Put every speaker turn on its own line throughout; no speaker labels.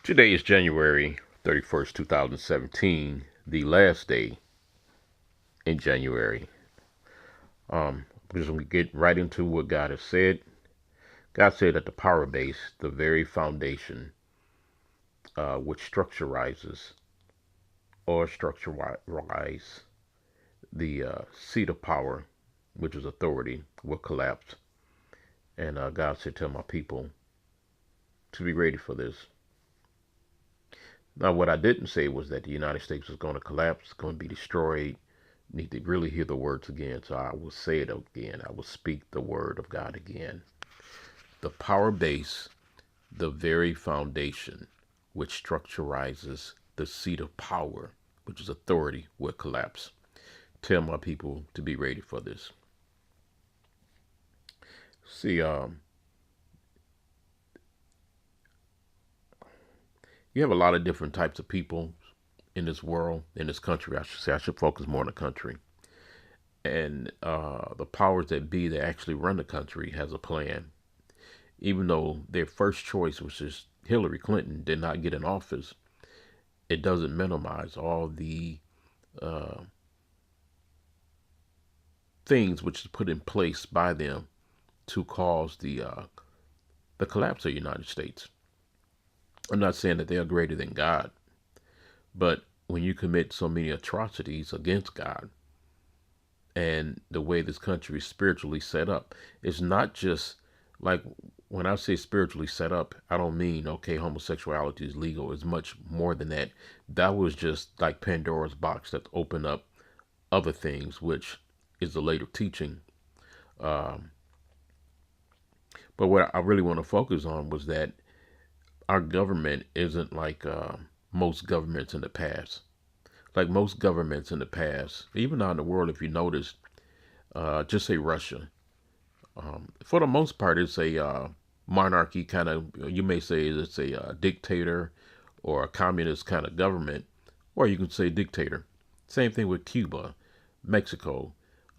Today is January 31st, 2017, the last day in January. We're just going to get right into what God has said. God said that the power base, the very foundation, which structurizes or structurize the seat of power, which is authority, will collapse. And God said, tell my people to be ready for this. Now, what I didn't say was that the United States is going to collapse, going to be destroyed. Need to really hear the words again, so I will say it again. I will speak the word of God again. The power base, the very foundation which structurizes the seat of power, which is authority, will collapse. Tell my people to be ready for this. See, you have a lot of different types of people in this world, in this country. I should say I should focus more on the country. And the powers that be that actually run the country has a plan. Even though their first choice, which is Hillary Clinton, did not get in office, it doesn't minimize all the uh, things which is put in place by them to cause the collapse of the United States. I'm not saying that they are greater than God, but when you commit so many atrocities against God and the way this country is spiritually set up, it's not just like when I say spiritually set up, I don't mean okay, homosexuality is legal. It's much more than that. That was just like Pandora's box that opened up other things, which is the later teaching. Um, but what I really want to focus on was that our government isn't like most governments in the past. Like most governments in the past, even out in the world, if you notice, just say Russia. For the most part, it's a monarchy kind of. You may say it's a dictator or a communist kind of government, or you could say dictator. Same thing with Cuba, Mexico,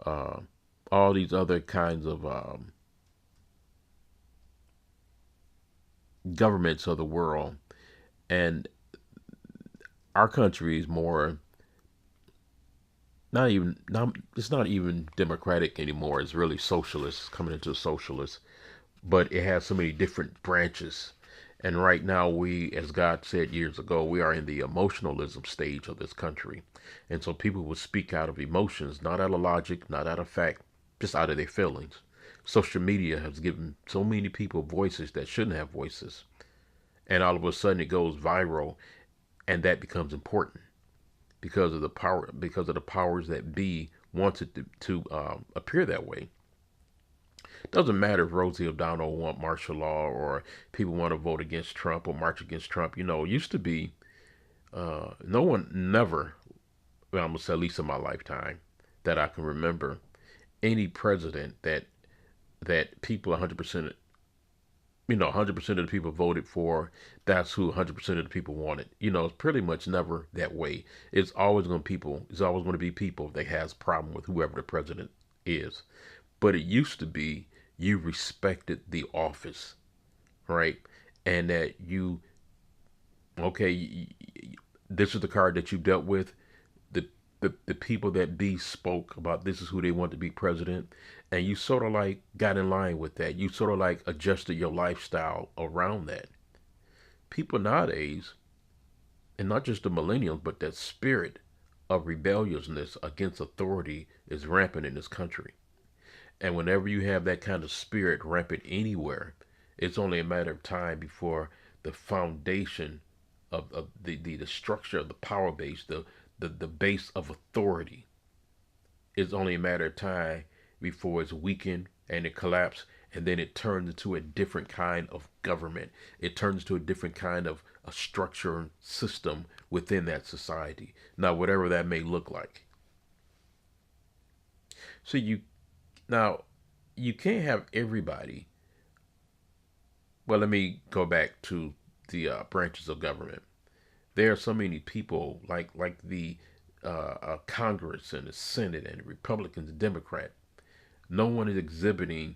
uh, all these other kinds of governments of the world. And our country is more not it's not even democratic anymore. It's really socialist, coming into socialist, but it has so many different branches. And right now, we, as God said years ago, we are in the emotionalism stage of this country. And so people will speak out of emotions, not out of logic, not out of fact, just out of their feelings. Social media has given so many people voices that shouldn't have voices. And all of a sudden it goes viral, and that becomes important because of the powers that be wants it to appear that way. Doesn't matter if Rosie O'Donnell want martial law or people want to vote against Trump or march against Trump. It used to be no one never, well, I'm gonna say at least in my lifetime that I can remember any president that people 100%, 100% of the people voted for. That's who 100% of the people wanted. It's pretty much never that way. It's always going to be people that has a problem with whoever the president is. But it used to be you respected the office, right? And that okay, this is the card that you dealt with. The people that be spoke about this is who they want to be president, and you sort of like got in line with that. You sort of like adjusted your lifestyle around that. People nowadays, and not just the millennials, but that spirit of rebelliousness against authority is rampant in this country. And whenever you have that kind of spirit rampant anywhere, it's only a matter of time before the foundation of the structure of the power base, the base of authority, it's only a matter of time before it's weakened and it collapses, and then it turns into a different kind of government. It turns into a different kind of a structure and system within that society. Now, whatever that may look like. So now you can't have everybody. Well, let me go back to the branches of government. There are so many people like the Congress and the Senate and the Republicans and Democrat. No one is exhibiting.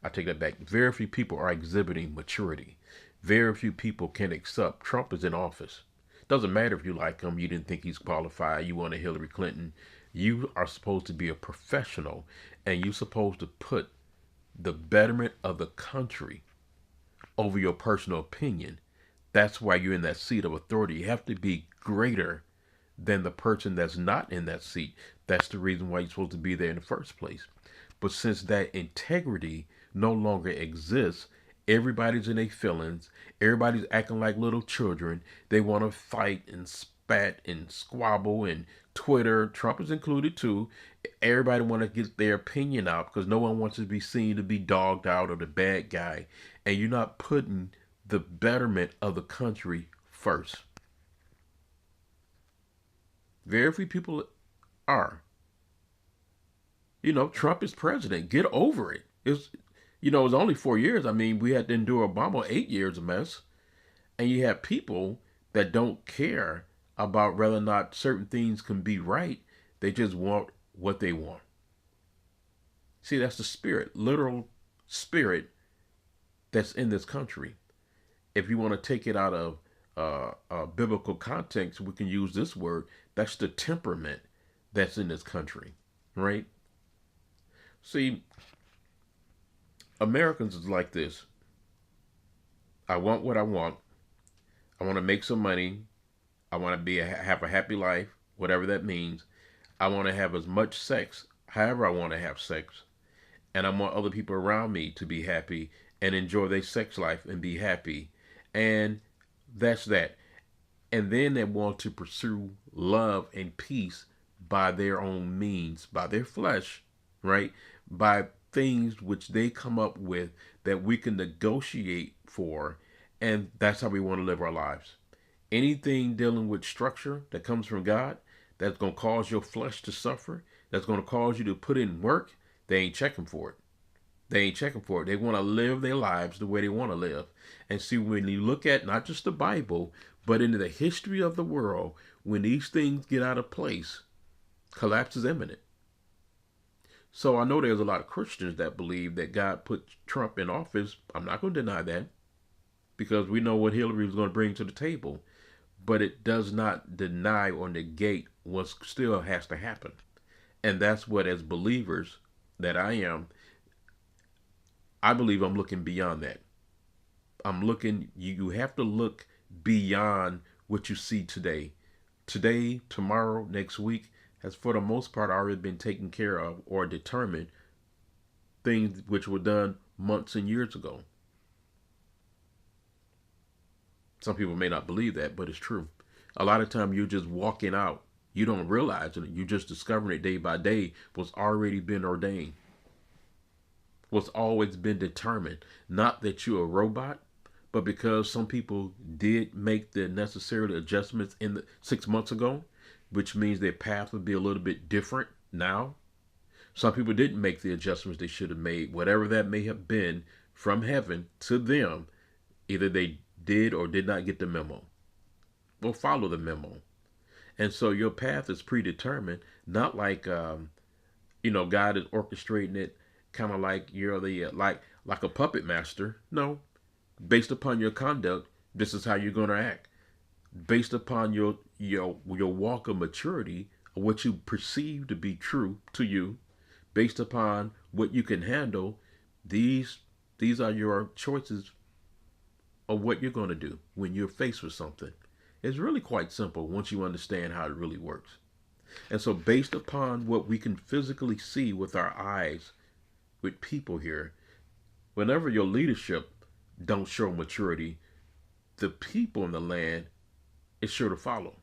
I take that back. Very few people are exhibiting maturity. Very few people can accept Trump is in office. Doesn't matter if you like him, you didn't think he's qualified, you want a Hillary Clinton. You are supposed to be a professional, and you're supposed to put the betterment of the country over your personal opinion. That's why you're in that seat of authority. You have to be greater than the person that's not in that seat. That's the reason why you're supposed to be there in the first place. But since that integrity no longer exists, everybody's in their feelings. Everybody's acting like little children. They want to fight and spat and squabble, and Twitter, Trump is included too. Everybody want to get their opinion out because no one wants to be seen to be dogged out or the bad guy. And you're not putting the betterment of the country first. Very few people are. Trump is president. Get over it. It's only 4 years. I mean, we had to endure Obama 8 years of mess. And you have people that don't care about whether or not certain things can be right. They just want what they want. See, that's the spirit, literal spirit that's in this country. If you want to take it out of biblical context, we can use this word. That's the temperament that's in this country, right? See, Americans is like this. I want what I want. I want to make some money. I want to have a happy life, whatever that means. I want to have as much sex, however I want to have sex. And I want other people around me to be happy and enjoy their sex life and be happy. And that's that. And then they want to pursue love and peace by their own means, by their flesh, right? By things which they come up with that we can negotiate for. And that's how we want to live our lives. Anything dealing with structure that comes from God, that's going to cause your flesh to suffer, that's going to cause you to put in work, they ain't checking for it. They ain't checking for it. They want to live their lives the way they want to live. And see, when you look at not just the Bible, but into the history of the world, when these things get out of place, collapse is imminent. So I know there's a lot of Christians that believe that God put Trump in office. I'm not going to deny that because we know what Hillary was going to bring to the table. But it does not deny or negate what still has to happen. And that's what, as believers that I am, I believe I'm looking beyond that. I'm looking, you have to look beyond what you see today. Today, tomorrow, next week has for the most part already been taken care of or determined, things which were done months and years ago. Some people may not believe that, but it's true. A lot of time you're just walking out. You don't realize it. You're just discovering it day by day what's already been ordained. What's always been determined. Not that you're a robot, but because some people did make the necessary adjustments 6 months ago, which means their path would be a little bit different now. Some people didn't make the adjustments they should have made. Whatever that may have been from heaven to them, either they did or did not get the memo. Well, follow the memo. And so your path is predetermined, not like, God is orchestrating it kind of like you're like a puppet master. No, based upon your conduct, this is how you're going to act. Based upon your walk of maturity, or what you perceive to be true to you, based upon what you can handle, these are your choices of what you're going to do when you're faced with something. It's really quite simple once you understand how it really works. And so based upon what we can physically see with our eyes with people here, whenever your leadership don't show maturity, the people in the land is sure to follow.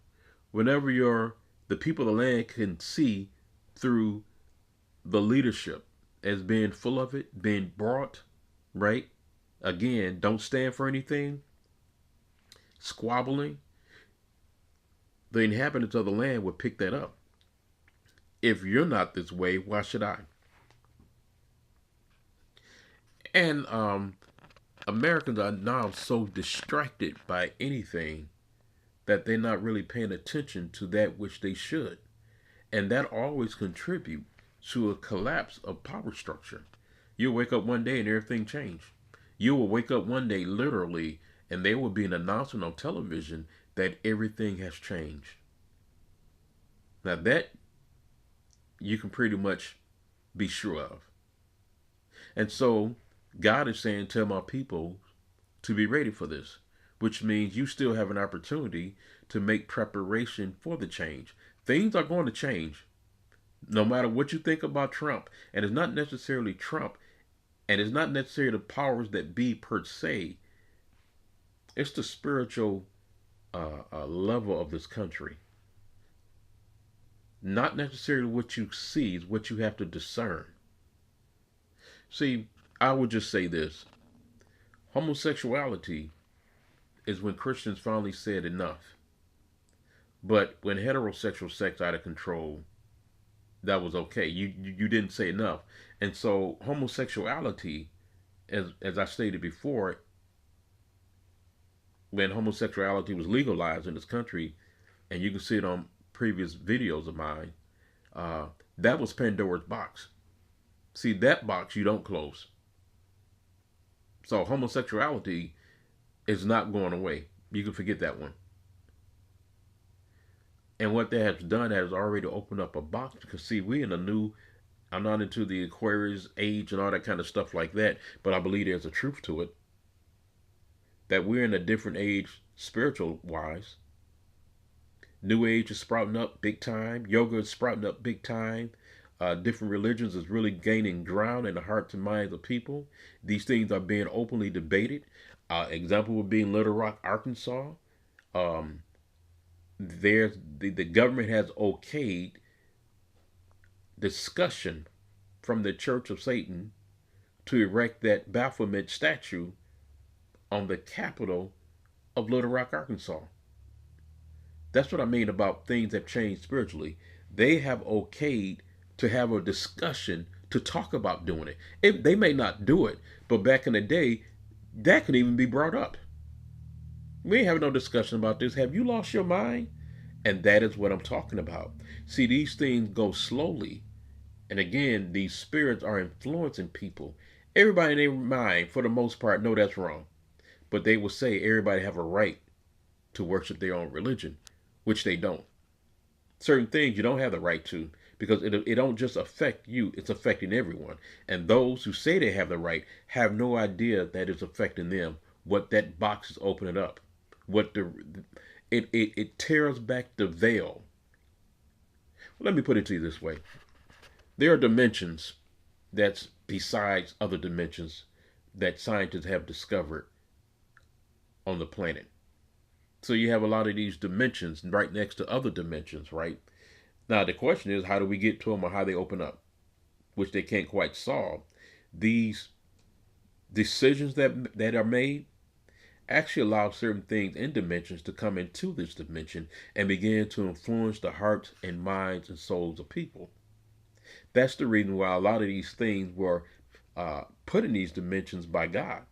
Whenever the people of the land can see through the leadership as being full of it, being brought, right? Again, don't stand for anything, squabbling, the inhabitants of the land would pick that up. If you're not this way, why should I? And Americans are now so distracted by anything that they're not really paying attention to that which they should. And that always contributes to a collapse of power structure. You'll wake up one day and everything changed. You will wake up one day literally and they will be an announcement on television that everything has changed. Now that you can pretty much be sure of. And so God is saying, tell my people to be ready for this, which means you still have an opportunity to make preparation for the change. Things are going to change no matter what you think about Trump. And it's not necessarily Trump, and it's not necessarily the powers that be per se. It's the spiritual level of this country. Not necessarily what you see is what you have to discern. See, I would just say this. Homosexuality is when Christians finally said enough. But when heterosexual sex out of control, that was okay. You didn't say enough. And so homosexuality, as I stated before, when homosexuality was legalized in this country, and you can see it on previous videos of mine, that was Pandora's box. See, that box you don't close. So homosexuality is not going away. You can forget that one. And what that has done has already opened up a box, because see, we in a new, I'm not into the Aquarius age and all that kind of stuff like that, but I believe there's a truth to it. That we're in a different age spiritual wise. New Age is sprouting up big time. Yoga is sprouting up big time. Different religions is really gaining ground in the hearts and minds of people. These things are being openly debated. Example would be in Little Rock, Arkansas. There's the government has okayed discussion from the Church of Satan to erect that Baphomet statue on the capital of Little Rock, Arkansas. That's what I mean about things have changed spiritually. They have okayed to have a discussion to talk about doing it. They may not do it, but back in the day, that could even be brought up. We ain't having no discussion about this. Have you lost your mind? And that is what I'm talking about. See, these things go slowly. And again, these spirits are influencing people. Everybody in their mind, for the most part, know that's wrong. But they will say everybody have a right to worship their own religion, which they don't. Certain things you don't have the right to, because it don't just affect you, it's affecting everyone. And those who say they have the right have no idea that it's affecting them, what that box is opening up. It tears back the veil. Well, let me put it to you this way. There are dimensions that's besides other dimensions that scientists have discovered on the planet. So you have a lot of these dimensions right next to other dimensions, right? Now the question is, how do we get to them, or how they open up, which they can't quite solve. These decisions that are made actually allow certain things in dimensions to come into this dimension and begin to influence the hearts and minds and souls of people. That's the reason why a lot of these things were put in these dimensions by God.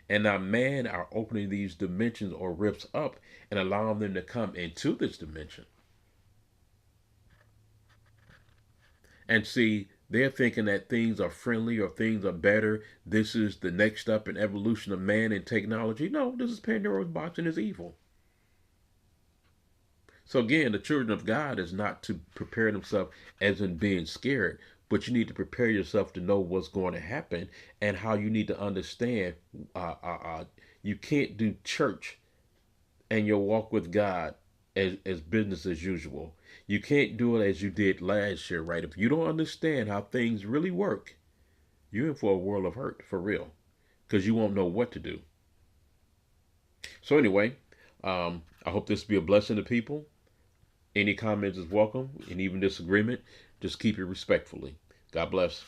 And now man are opening these dimensions or rifts up and allowing them to come into this dimension. And see, they're thinking that things are friendly or things are better. This is the next step in evolution of man and technology. No, this is Pandora's box and is evil. So again, the children of God is not to prepare themselves as in being scared, but you need to prepare yourself to know what's going to happen and how you need to understand. You can't do church and your walk with God as business as usual. You can't do it as you did last year, right? If you don't understand how things really work, you're in for a world of hurt, for real, because you won't know what to do. So anyway, I hope this will be a blessing to people. Any comments is welcome, and even disagreement, just keep it respectfully. God bless.